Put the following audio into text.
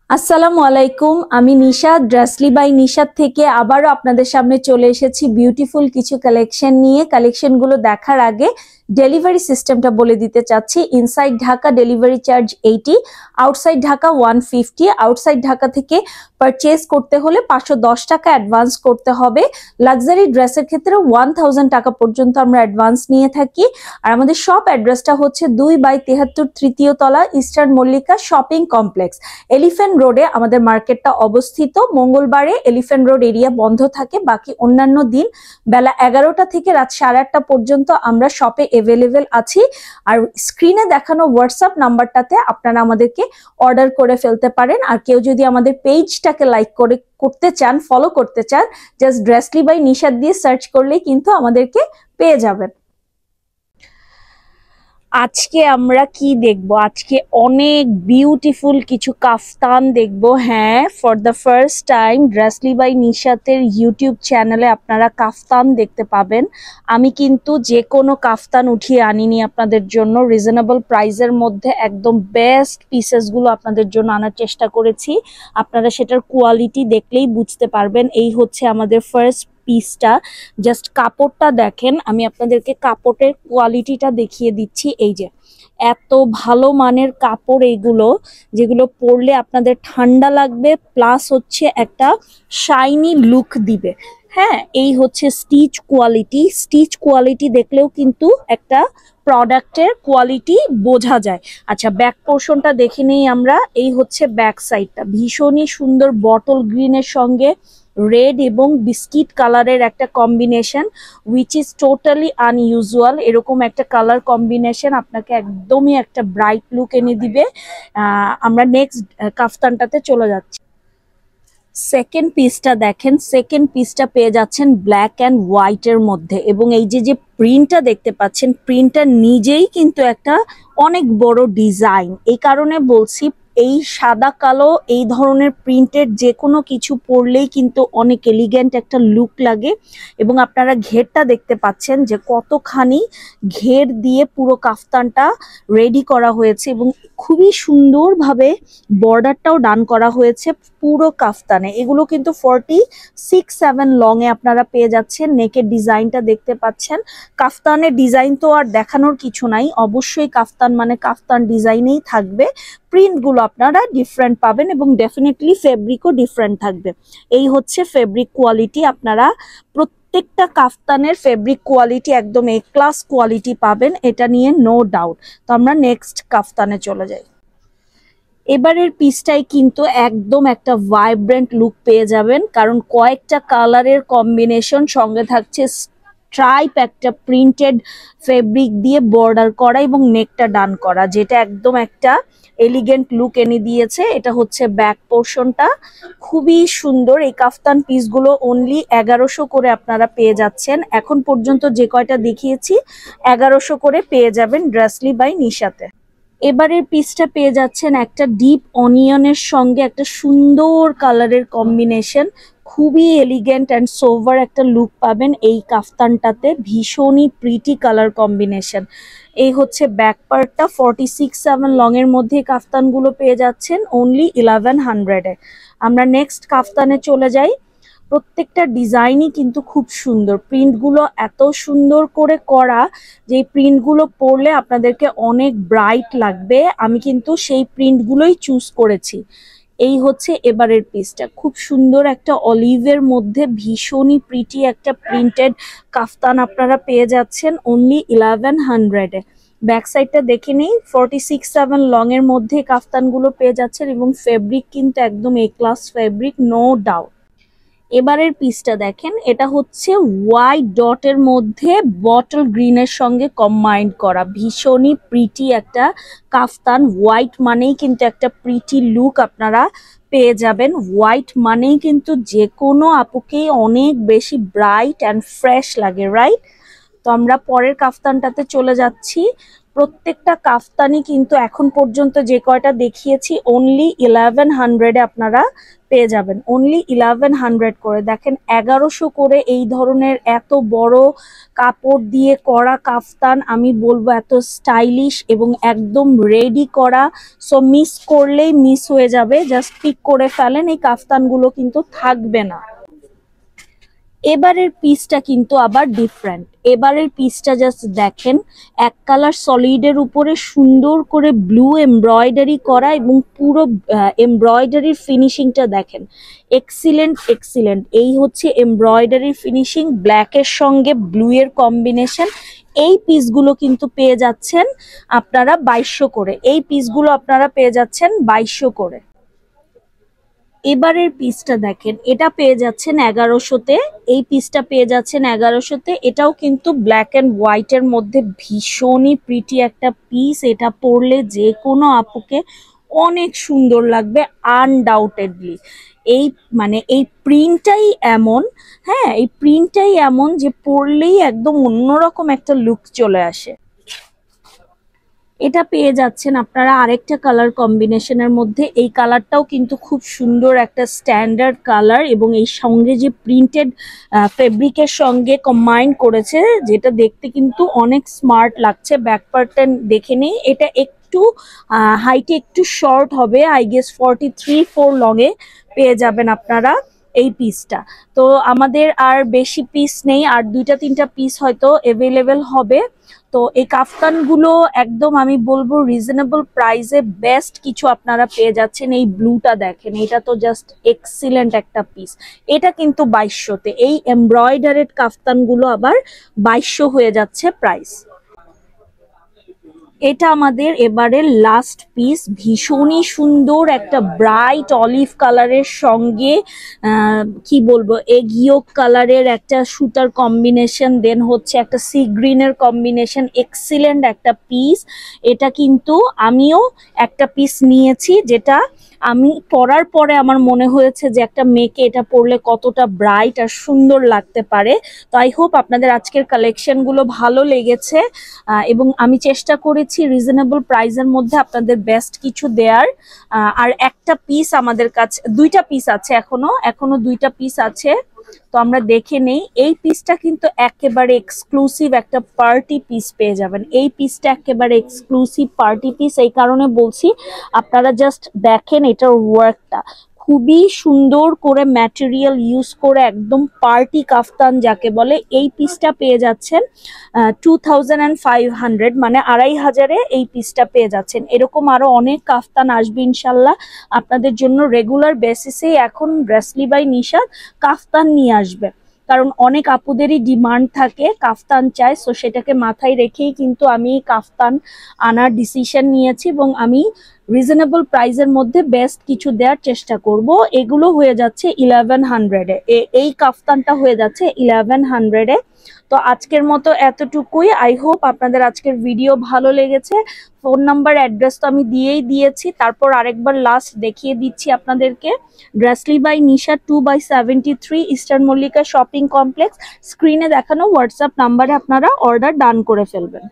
আসসালামু আলাইকুম, আমি নিশাদ ড্রেসলি বাই নিশাদ থেকে আবারও আপনাদের সামনে চলে এসেছি বিউটিফুল কিছু কালেকশন নিয়ে। কালেকশনগুলো দেখার আগে ডেলিভারি সিস্টেমটা বলে দিতে চাচ্ছি। Inside Dhaka delivery charge 80, outside Dhaka 150। Outside Dhaka থেকে পারচেজ করতে হলে 510 টাকা অ্যাডভান্স করতে হবে। লাক্সারি ড্রেসের ক্ষেত্রে 1000 টাকা পর্যন্ত আমরা অ্যাডভান্স নিয়ে থাকি। আর আমাদের শপ অ্যাড্রেসটা হচ্ছে 2/73 তৃতীয় তলা, eastern Mallika shopping complex, elephant রোডে আমাদের মার্কেটটা অবস্থিত। মঙ্গলবারে এলিফ্যান্ট রোড এরিয়া বন্ধ থাকে, বাকি অন্যান্য দিন বেলা 11টা থেকে রাত 8:30 পর্যন্ত আমরা শপে অ্যাভেলেবেল আছি। আর স্ক্রিনে দেখানো হোয়াটসঅ্যাপ নাম্বারটাতে আপনারা আমাদেরকে অর্ডার করে ফেলতে পারেন। আর কেউ যদি আমাদের পেজটাকে লাইক করতে চান, ফলো করতে চান, জাস্ট ড্রেসলি বাই নিশাদ দিয়ে সার্চ করলেই কিন্তু আমাদেরকে পেয়ে যাবেন। আজকে আমরা কি দেখব? আজকে অনেক বিউটিফুল কিছু কাফতান দেখব। হ্যাঁ, for the first time Dressly by নিশাতের ইউটিউব চ্যানেলে আপনারা কাফতান দেখতে পাবেন। আমি কিন্তু যে কোনো কাফতান উঠিয়ে আনিনি আপনাদের জন্য, রিজনেবল প্রাইসের মধ্যে একদম বেস্ট পিসেসগুলো আপনাদের জন্য আনার চেষ্টা করেছি। আপনারা সেটার কোয়ালিটি দেখলেই বুঝতে পারবেন। এই হচ্ছে আমাদের ফার্স্ট পিসটা। জাস্ট কাপড়টা দেখেন, আমি আপনাদেরকে কাপড়ের কোয়ালিটিটা দেখিয়ে দিচ্ছি। এই যে এত ভালো মানের কাপড় এইগুলো, যেগুলো পরলে আপনাদের ঠান্ডা লাগবে, প্লাস হচ্ছে একটা শাইনি লুক দিবে। হ্যাঁ, এই হচ্ছে স্টিচ কোয়ালিটি। স্টিচ কোয়ালিটি দেখলেও কিন্তু একটা প্রোডাক্টের কোয়ালিটি বোঝা যায়। আচ্ছা, ব্যাক পোর্শনটা দেখে নেই আমরা। এই হচ্ছে ব্যাক সাইডটা, ভীষণই সুন্দর বটল গ্রিনের সঙ্গে রেড এবং বিস্কিট কালারের একটা combination, which is totally unusual. এরকম একটা কালার কম্বিনেশন আপনাকে একদমই একটা ব্রাইট লুক এনে দিবে। আমরা নেক্সট কাফতানটাতে চলে যাচ্ছি। সেকেন্ড পিসটা দেখেন, সেকেন্ড পিসটা পেয়ে যাচ্ছেন ব্ল্যাক অ্যান্ড হোয়াইটের মধ্যে, এবং এই যে প্রিন্টটা দেখতে পাচ্ছেন, প্রিন্টটা নিজেই কিন্তু একটা অনেক বড় ডিজাইন। এই কারণে বলছি, এই সাদা কালো এই ধরনের প্রিন্টের যে কোনো কিছু পরলেই কিন্তু অনেক এলিগেন্ট একটা লুক লাগে। এবং আপনারা ঘেরটা দেখতে পাচ্ছেন যে কতখানি ঘের দিয়ে পুরো কাফতানটা রেডি করা হয়েছে, এবং খুবই সুন্দরভাবে বর্ডারটাও ডান করা হয়েছে পুরো কাফতানে। এগুলো কিন্তু 46-7 লং এ আপনারা পেয়ে যাচ্ছেন। নেকের ডিজাইনটা দেখতে পাচ্ছেন। কাফতানের ডিজাইন তো আর দেখানোর কিছু নাই, অবশ্যই কাফতান মানে কাফতান ডিজাইনেই থাকবে। প্রিন্টগুলো আপনারা ডিফারেন্ট পাবেন এবং ডেফিনেটলি ফেব্রিকও ডিফারেন্ট থাকবে। এই হচ্ছে ফেব্রিক কোয়ালিটি। আপনারা প্রত্যেকটা কাফতানের ফেব্রিক কোয়ালিটি একদম এ ক্লাস কোয়ালিটি পাবেন, এটা নিয়ে নো ডাউট। তো আমরা নেক্সট কাফতানে চলে যাই। এবারের পিসটাই কিন্তু একদম একটা ভাইব্রেন্ট লুক পেয়ে যাবেন, কারণ কয়েকটা কালারের কম্বিনেশন, সঙ্গে থাকছে স্ট্রাইপ একটা প্রিন্টেড ফেব্রিক দিয়ে বর্ডার করা এবং নেকটা ডান করা, যেটা একদম একটা এলিগেন্ট লুক এনে দিয়েছে। এটা হচ্ছে ব্যাক পোর্শনটা, খুবই সুন্দর। এই কাফতান পিসগুলো অনলি 1100 করে আপনারা পেয়ে যাচ্ছেন। এখন পর্যন্ত যে কয়টা দেখিয়েছি 1100 করে পেয়ে যাবেন ড্রেসলি বাই নিশাতে। এবারের পিসটা পেয়ে যাচ্ছেন একটা ডিপ অনিয়নের সঙ্গে একটা সুন্দর কালারের কম্বিনেশন, খুবই এলিগেন্ট অ্যান্ড সোভার একটা লুক পাবেন এই কাফতানটাতে। ভীষণই প্রিটি কালার কম্বিনেশন। এই হচ্ছে ব্যাক পার্টটা। 46-7 লং এর মধ্যে কাফতানগুলো পেয়ে যাচ্ছেন অনলি 1100-এ। আমরা নেক্সট কাফতানে চলে যাই। প্রত্যেকটা ডিজাইনই কিন্তু খুব সুন্দর, প্রিন্টগুলো এত সুন্দর করে করা যে প্রিন্টগুলো পরলে আপনাদেরকে অনেক ব্রাইট লাগবে। আমি কিন্তু সেই প্রিন্টগুলোই চুজ করেছি। এই হচ্ছে এবারের পিসটা, খুব সুন্দর একটা অলিভের মধ্যে ভীষণই প্রিটি একটা প্রিন্টেড কাফতান আপনারা পেয়ে যাচ্ছেন অনলি 1100-এ। ব্যাক সাইডটা দেখে নেই। 46-7 লং এর মধ্যে কাফতানগুলো পেয়ে যাচ্ছেন এবং ফেব্রিক কিন্তু একদম এ ক্লাস ফেব্রিক, নো ডাউট। এবারের পিসটা দেখেন, এটা হচ্ছে হোয়াইট ডটের মধ্যে বটল গ্রিনের সঙ্গে কম্বাইন্ড করা, ভীষণই প্রিটি একটা কাফতান। হোয়াইট মানেই কিন্তু একটা প্রিটি লুক আপনারা পেয়ে যাবেন। হোয়াইট মানেই কিন্তু যে কোনো আপুকেই অনেক বেশি ব্রাইট অ্যান্ড ফ্রেশ লাগে, রাইট? তো আমরা পরের কাফতানটাতে চলে যাচ্ছি। প্রত্যেকটা কাফতানই কিন্তু এখন পর্যন্ত যে কয়টা দেখিয়েছি অনলি 1100-এ আপনারা পেয়ে যাবেন। অনলি 1100 করে। দেখেন 1100 করে এই ধরনের এত বড় কাপড় দিয়ে করা কাফতান, আমি বলবো এত স্টাইলিশ এবং একদম রেডি করা। সো মিস করলেই মিস হয়ে যাবে, জাস্ট পিক করে ফেলেন, এই কাফতানগুলো কিন্তু থাকবে না। এবারের পিসটা কিন্তু আবার ডিফারেন্ট। এবারের পিসটা জাস্ট দেখেন, এক কালার সলিডের উপরে সুন্দর করে ব্লু এমব্রয়ডারি করা এবং পুরো এমব্রয়ডারির ফিনিশিংটা দেখেন, এক্সিলেন্ট এক্সিলেন্ট। এই হচ্ছে এমব্রয়ডারির ফিনিশিং, ব্ল্যাকের সঙ্গে ব্লু এর কম্বিনেশন। এই পিসগুলো কিন্তু পেয়ে যাচ্ছেন আপনারা 2200 করে। এই পিসগুলো আপনারা পেয়ে যাচ্ছেন 2200 করে। এবারের পিসটা দেখেন, এটা পেয়ে যাচ্ছেন 1100-তে। এই পিসটা পেয়ে যাচ্ছেন 1100-তে। এটাও কিন্তু ব্ল্যাক অ্যান্ড হোয়াইটের মধ্যে ভীষণই প্রিটি একটা পিস। এটা পরলে যে কোনো আপুকে অনেক সুন্দর লাগবে আনডাউটেডলি। এই মানে এই প্রিন্টটাই এমন, হ্যাঁ এই প্রিন্টটাই এমন যে পরলেই একদম অন্যরকম একটা লুক চলে আসে। এটা পেয়ে যাচ্ছেন আপনারা আরেকটা কালার কম্বিনেশনের মধ্যে। এই কালারটাও কিন্তু খুব সুন্দর একটা স্ট্যান্ডার্ড কালার এবং এই সঙ্গে যে প্রিন্টেড ফেব্রিকের সঙ্গে কম্বাইন করেছে, যেটা দেখতে কিন্তু অনেক স্মার্ট লাগছে। ব্যাক পার্টটা দেখে নেই, এটা একটু হাইটে একটু শর্ট হবে, আই গেস 43-4 লংয়ে পেয়ে যাবেন আপনারা এই পিসটা। তো আমাদের আর বেশি পিস নেই, আর 2-3টা পিস হয়তো অ্যাভেলেবেল হবে। তো এই কাফতানগুলো একদম আমি বলবো রিজনেবল প্রাইসে বেস্ট কিছু আপনারা পেয়ে যাচ্ছেন। এই ব্লুটা দেখেন, এটা তো জাস্ট এক্সিলেন্ট একটা পিস। এটা কিন্তু 2200-তে। এই এমব্রয়ডারেড কাফতানগুলো আবার 2200 হয়ে যাচ্ছে প্রাইস। এটা আমাদের এবারের লাস্ট পিস, ভীষণই সুন্দর একটা ব্রাইট অলিভ কালারের সঙ্গে কি বলবো এগিও কালারের একটা সুতার কম্বিনেশন, দেন হচ্ছে একটা সি গ্রিনের কম্বিনেশন, এক্সিলেন্ট একটা পিস। এটা কিন্তু আমিও একটা পিস নিয়েছি, যেটা আমি পরার পরে আমার মনে হয়েছে যে একটা মেয়েকে এটা পরলে কতটা ব্রাইট আর সুন্দর লাগতে পারে। তো আই হোপ আপনাদের আজকের কালেকশনগুলো ভালো লেগেছে এবং আমি চেষ্টা করেছি রিজনেবল প্রাইসের মধ্যে আপনাদের বেস্ট কিছু দেওয়ার। আর একটা পিস আমাদের কাছে, 2টা পিস আছে, এখনো 2টা পিস আছে। তো আমরা দেখে নেই। এই পিসটা কিন্তু একেবারে এক্সক্লুসিভ একটা পার্টি পিস পেয়ে যাবেন। এই পিসটা একেবারে এক্সক্লুসিভ পার্টি পিস, এই কারণে বলছি আপনারা জাস্ট দেখেন এটার ওয়ার্কটা খুবই সুন্দর করে ম্যাটেরিয়াল ইউজ করে একদম পার্টি কাফতান যাকে বলে। এই পিসটা পেয়ে যাচ্ছেন 2500, মানে 2500-এ এই পিসটা পেয়ে যাচ্ছেন। এরকম আরো অনেক কাফতান আসবে ইনশাল্লাহ আপনাদের জন্য। রেগুলার বেসিসে এখন ড্রেসলি বাই নিশাত কাফতান নিয়ে আসবে, কারণ অনেক আপুদেরই ডিমান্ড থাকে, কাফতান চায়। সো সেটাকে মাথায় রেখেই কিন্তু আমি কাফতান আনার ডিসিশন নিয়েছি এবং আমি রিজনেবল প্রাইসের মধ্যে বেস্ট কিছু দেওয়ার চেষ্টা করব। এগুলো হয়ে যাচ্ছে 1100-এ, এই কাফতানটা হয়ে যাচ্ছে 1100-এ। তো আজকের মতো এতটুকুই। আই হোপ আপনাদের আজকের ভিডিও ভালো লেগেছে। ফোন নাম্বার অ্যাড্রেস তো আমি দিয়েই দিয়েছি, তারপর আরেকবার লাস্ট দেখিয়ে দিচ্ছি আপনাদেরকে। Dressly by Nisha 2/73 Eastern Mallika shopping complex. স্ক্রিনে দেখানো হোয়াটসঅ্যাপ নাম্বারে আপনারা অর্ডার ডান করে ফেলবেন।